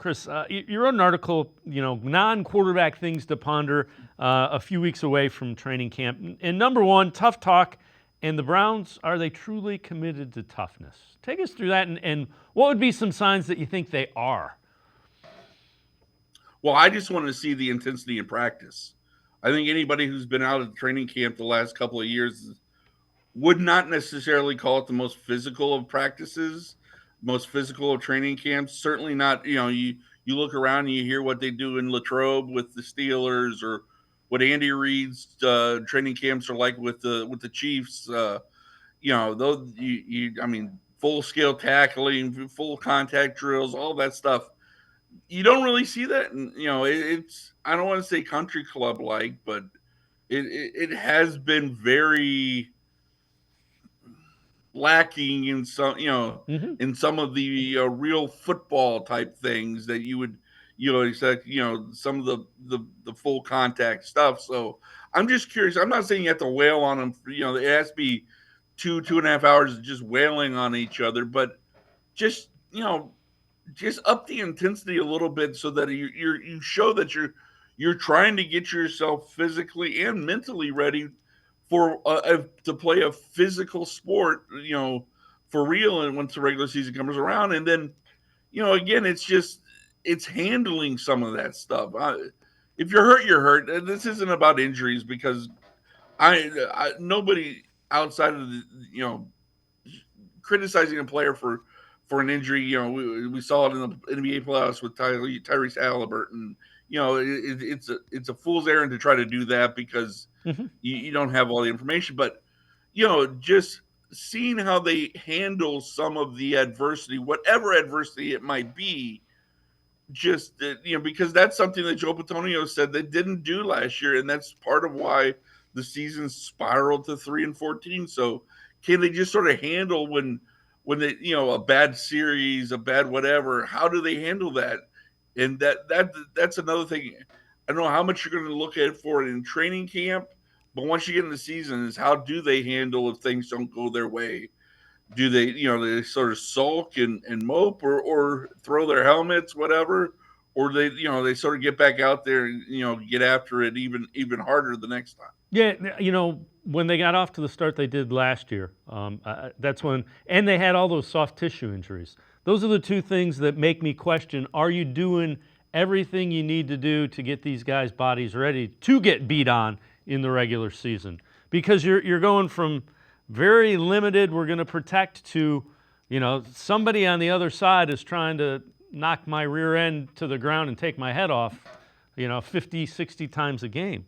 Chris, you wrote an article, non-quarterback things to ponder a few weeks away from training camp. And number one, tough talk. And the Browns, are they truly committed to toughness? Take us through that, and what would be some signs that you think they are? Well, I just want to see the intensity in practice. I think anybody who's been out of training camp the last couple of years would not necessarily call it the most physical of practices, most physical of training camps. Certainly not, you look around and you hear what they do in Latrobe with the Steelers, or what Andy Reid's training camps are like with the Chiefs. Those I mean, full scale tackling, full contact drills, all that stuff. You don't really see that, and it's, I don't want to say country club like, but it has been very lacking in some, Mm-hmm. in some of the real football type things that you would, expect, some of the full contact stuff. So I'm just curious. I'm not saying you have to wail on them. It has to be 2.5 hours of just wailing on each other, but just, just up the intensity a little bit so that you show that you're trying to get yourself physically and mentally ready for to play a physical sport, for real. And once the regular season comes around, and then, again, it's handling some of that stuff. If you're hurt, you're hurt. And this isn't about injuries, because I nobody outside of the, criticizing a player for an injury. We saw it in the NBA playoffs with Tyrese Halliburton. It's a fool's errand to try to do that, because Mm-hmm. you don't have all the information. But just seeing how they handle some of the adversity, whatever adversity it might be, just because that's something that Joe Patonio said they didn't do last year, and that's part of why the season spiraled to 3-14. So can they just sort of handle when they, a bad series, a bad whatever? How do they handle that? And that's another thing. I don't know how much you're going to look at for it in training camp, but once you get in the season, is how do they handle if things don't go their way? Do they, they sort of sulk and mope, or throw their helmets, whatever, or they sort of get back out there and, get after it even harder the next time. Yeah, when they got off to the start they did last year, that's when, and they had all those soft tissue injuries. Those are the two things that make me question, are you doing everything you need to do to get these guys' bodies ready to get beat on in the regular season? Because you're going from very limited, we're going to protect, to, somebody on the other side is trying to knock my rear end to the ground and take my head off, 50, 60 times a game.